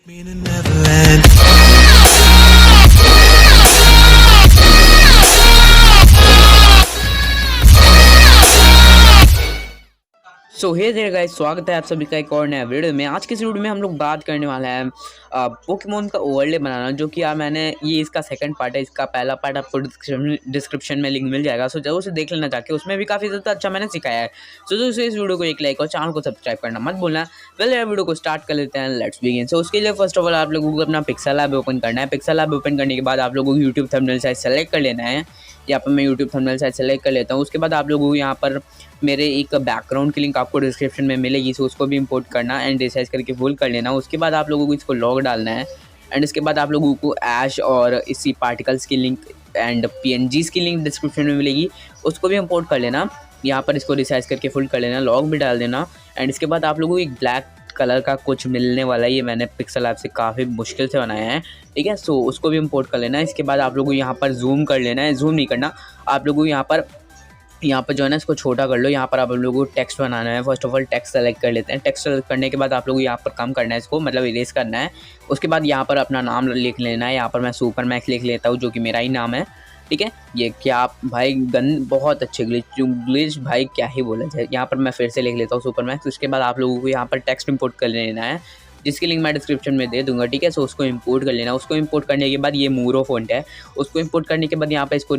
Me in a Neverland. So hey there guys, स्वागत है आप सभी का एक और नया वीडियो में। आज के इस वीडियो में हम लोग बात करने वाले हैं पोकेमोन का ओवरले बनाना, जो कि यार मैंने ये इसका सेकंड पार्ट है। इसका पहला पार्ट आपको डिस्क्रिप्शन में लिंक मिल जाएगा, सो जरूर उसे देख लेना जाके। उसमें भी काफ़ी ज़्यादा अच्छा मैंने सिखाया है। सो जो इस वीडियो को एक लाइक और चैनल को सब्सक्राइब करना मत भूलना। वेल यार, वीडियो को स्टार्ट कर लेते हैं, लेट्स बिगिन। सो उसके लिए फर्स्ट ऑफ ऑल आप लोगों को अपना पिक्सेलैब ओपन करना है। पिक्सेलैब ओपन करने के बाद आप लोगों को यूट्यूब थंबनेल साइज सेलेक्ट कर लेना है। यहाँ पर मैं यूट्यूब थंबनेल साइज सेलेक्ट कर लेता हूँ। उसके बाद आप लोगों को यहाँ पर मेरे एक बैकग्राउंड की लिंक आपको डिस्क्रिप्शन में मिलेगी, सो उसको भी इंपोर्ट करना एंड रिसाइज करके फुल कर लेना। उसके बाद आप लोगों को इसको लॉग डालना है एंड इसके बाद आप लोगों को ऐश और इसी पार्टिकल्स की लिंक एंड PNGs की लिंक डिस्क्रिप्शन में मिलेगी, उसको भी इंपोर्ट कर लेना। यहाँ पर इसको रिसाइज करके फुल कर लेना, लॉग भी डाल देना एंड इसके बाद आप लोगों को एक ब्लैक कलर का कुछ मिलने वाला है। ये मैंने पिक्सेलैब से काफ़ी मुश्किल से बनाया है, ठीक है। सो उसको भी इंपोर्ट कर लेना है। इसके बाद आप लोगों को यहाँ पर जूम कर लेना है, जूम नहीं करना आप लोगों को यहाँ पर जो है ना इसको छोटा कर लो। यहाँ पर आप लोगों को टेक्स्ट बनाना है। First of all text select कर लेते हैं। टेक्स्ट सेलेक्ट करने के बाद आप लोगों को यहाँ पर काम करना है, इसको मतलब इरेज करना है। उसके बाद यहाँ पर अपना नाम लिख लेना है। यहाँ पर मैं सुपर मैक्स लिख लेता हूँ, जो कि मेरा ही नाम है, ठीक है। ये क्या भाई गन बहुत अच्छे ग्लिच भाई, क्या ही बोला जाए। यहाँ पर मैं फिर से लिख लेता हूँ सुपर मैक्स। उसके बाद आप लोगों को यहाँ पर टेक्स्ट इंपोर्ट कर लेना है, जिसकी लिंक मैं डिस्क्रिप्शन में दे दूंगा, ठीक है। सो उसको इंपोर्ट कर लेना। उसको इंपोर्ट करने के बाद ये मूरो फ़ॉन्ट है, उसको इंपोर्ट करने के बाद यहाँ पे इसको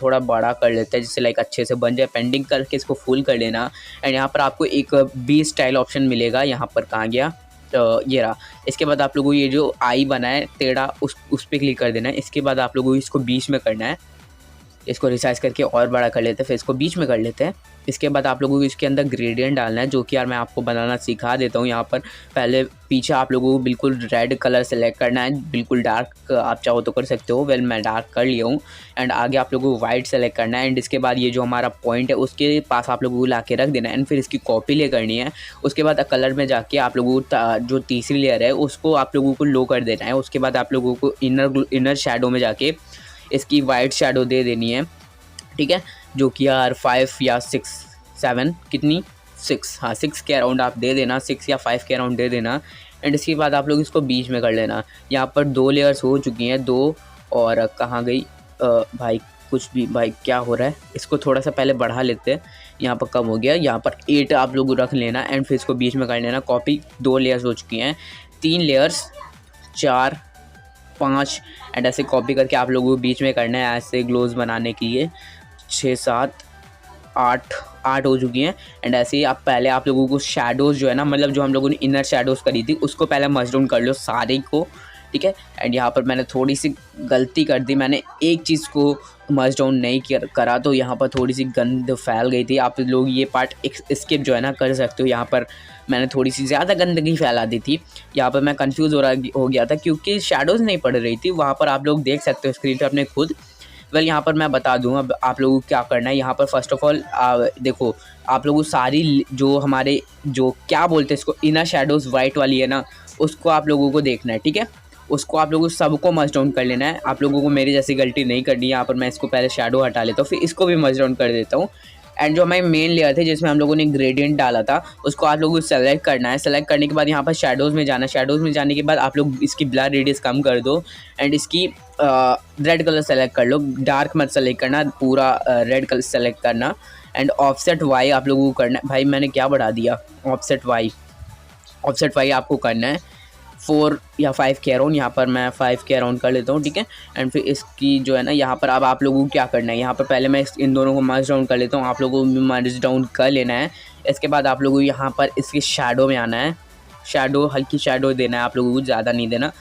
थोड़ा बड़ा कर लेते हैं, जिससे लाइक अच्छे से बन जाए। पेंडिंग करके इसको फुल कर लेना एंड यहाँ पर आपको एक बी स्टाइल ऑप्शन मिलेगा। यहाँ पर कहाँ गया, ये रहा। इसके बाद आप लोगों को ये जो आई बना है टेढ़ा, उस पर क्लिक कर देना है। इसके बाद आप लोगों को इसको बीच में करना है। इसको रिसाइज करके और बड़ा कर लेते हैं, फिर इसको बीच में कर लेते हैं। इसके बाद आप लोगों को इसके अंदर ग्रेडियंट डालना है, जो कि यार मैं आपको बनाना सिखा देता हूँ। यहाँ पर पहले पीछे आप लोगों को बिल्कुल रेड कलर सेलेक्ट करना है, बिल्कुल डार्क आप चाहो तो कर सकते हो। वेल मैं डार्क कर लिया हूँ एंड आगे आप लोगों को वाइट सेलेक्ट करना है एंड इसके बाद ये जो हमारा पॉइंट है उसके पास आप लोगों को ला के रख देना है एंड फिर इसकी कॉपी ले करनी है। उसके बाद कलर में जाके आप लोगों को जो तीसरी लेयर है उसको आप लोगों को लो कर देना है। उसके बाद आप लोगों को इनर शैडो में जाके इसकी वाइट शैडो दे देनी है, ठीक है। जो कि यार 5 या 6 7 कितनी 6, हाँ 6 के अराउंड आप दे देना, 6 या 5 के अराउंड दे देना एंड इसके बाद आप लोग इसको बीच में कर लेना। यहाँ पर 2 लेयर्स हो चुकी हैं, 2 और कहाँ गई भाई कुछ भी भाई क्या हो रहा है। इसको थोड़ा सा पहले बढ़ा लेते हैं, यहाँ पर कम हो गया। यहाँ पर 8 आप लोग रख लेना एंड फिर इसको बीच में कर लेना। कॉपी 2 लेयर्स हो चुकी हैं, 3 लेयर्स 4 5 एंड ऐसे कॉपी करके आप लोगों को बीच में करना है ऐसे ग्लोव्स बनाने के लिए। 6 7 8 हो चुकी हैं एंड ऐसे ही आप लोगों को शेडोज़ जो है ना, मतलब जो हम लोगों ने इनर शेडोज़ करी थी उसको पहले मर्ज डाउन कर लो सारे को, ठीक है। एंड यहाँ पर मैंने थोड़ी सी गलती कर दी, मैंने एक चीज़ को मर्ज डाउन नहीं करा तो यहाँ पर थोड़ी सी गंद फैल गई थी। आप लोग ये पार्ट स्किप जो है ना कर सकते हो। यहाँ पर मैंने थोड़ी सी ज़्यादा गंदगी फैला दी थी। यहाँ पर मैं कंफ्यूज हो गया था क्योंकि शेडोज़ नहीं पड़ रही थी। वहाँ पर आप लोग देख सकते हो स्क्रीन पर अपने खुद। वेल यहाँ पर मैं बता दूँ अब आप लोगों को क्या करना है। यहाँ पर फर्स्ट ऑफ ऑल देखो, आप लोगों को सारी जो हमारे जो क्या बोलते हैं इसको इनर शेडोज़ वाइट वाली है ना, उसको आप लोगों को देखना है, ठीक है। उसको आप लोगों को सबको मर्ज डाउन कर लेना है। आप लोगों को मेरी जैसी गलती नहीं करनी है। यहाँ पर मैं इसको पहले शेडो हटा लेता हूँ, फिर इसको भी मर्ज डाउन कर देता हूँ। एंड जो हमारी मेन लेयर थी जिसमें हम लोगों ने ग्रेडियंट डाला था, उसको आप लोगों को सेलेक्ट करना है। सेलेक्ट करने के बाद यहाँ पर शेडोज़ में जाना है। शेडोज़ में जाने के बाद आप लोग इसकी ब्लर रेडियस कम कर दो एंड इसकी रेड कलर सेलेक्ट कर लो। डार्क मत सेलेक्ट करना, पूरा रेड कलर सेलेक्ट करना एंड ऑफसेट वाई आप लोगों को करना है। भाई मैंने क्या बढ़ा दिया, ऑफसेट वाई आपको करना है 4 या 5 के अराउंड। यहाँ पर मैं 5 के अराउंड कर लेता हूँ, ठीक है। एंड फिर इसकी जो है ना यहाँ पर अब आप लोगों को क्या करना है, यहाँ पर पहले मैं इन दोनों को मर्ज डाउन कर लेता हूँ। आप लोगों को मर्ज डाउन कर लेना है। इसके बाद आप लोगों को यहाँ पर इसकी शैडो में आना है। शैडो हल्की शैडो देना है आप लोगों को, ज़्यादा नहीं देना।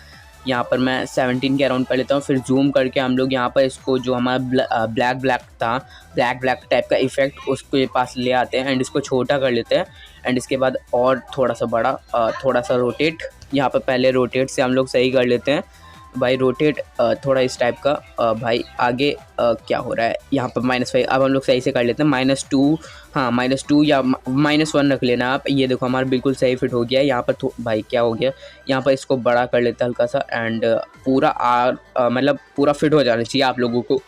यहाँ पर मैं 17 के अराउंड कर लेता हूँ। फिर जूम करके हम लोग यहाँ पर इसको जो हमारा ब्लैक टाइप का इफेक्ट उसके पास ले आते हैं एंड इसको छोटा कर लेते हैं एंड इसके बाद और थोड़ा सा बड़ा, थोड़ा सा रोटेट। यहाँ पर पहले रोटेट से हम लोग सही कर लेते हैं भाई, रोटेट थोड़ा इस टाइप का। भाई आगे क्या हो रहा है, यहाँ पर -5 अब हम लोग सही से कर लेते हैं। -2, हाँ -2 या -1 रख लेना आप। ये देखो हमारा बिल्कुल सही फिट हो गया है। यहाँ पर भाई क्या हो गया, यहाँ पर इसको बड़ा कर लेते हैं हल्का सा एंड पूरा मतलब पूरा फिट हो जाना चाहिए आप लोगों को।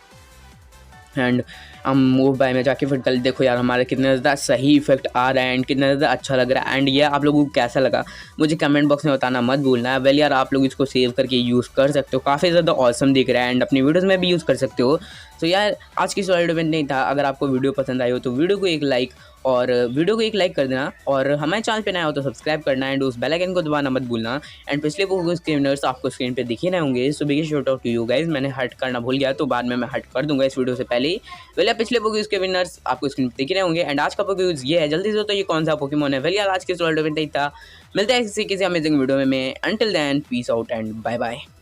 एंड हम मूव बाय में जाके फिर कल देखो यार हमारे कितना ज़्यादा सही इफेक्ट आ रहा है एंड कितना ज़्यादा अच्छा लग रहा है। एंड ये आप लोगों को कैसा लगा मुझे कमेंट बॉक्स में बताना मत भूलना है। वेल यार आप लोग इसको सेव करके यूज़ कर सकते हो, काफ़ी ज़्यादा ऑसम दिख रहा है एंड अपनी वीडियोज़ में भी यूज़ कर सकते हो। तो यार आज की इस वीडियो में नहीं था, अगर आपको वीडियो पसंद आई हो तो वीडियो को एक लाइक कर देना और हमारे चैनल पे नया हो तो सब्सक्राइब करना एंड उस बेल आइकन को दबाना मत भूलना। एंड पिछले पोकेमॉन के विनर्स आपको स्क्रीन पे दिखे ना होंगे, so big shout out to you guys. मैंने हट करना भूल गया तो बाद में मैं हट कर दूंगा इस वीडियो से पहले ही। वेल यार पिछले पोकेमॉन के विनर्स आपको स्क्रीन पे दिखे रहे होंगे एंड आज का पोकेमॉन ये है, जल्दी से तो ये कौन सा पोकेमॉन है। वेल यार आज के इस वीडियो में नहीं था, मिलता है किसी अमेजिंग वीडियो में। Until then peace out and bye bye.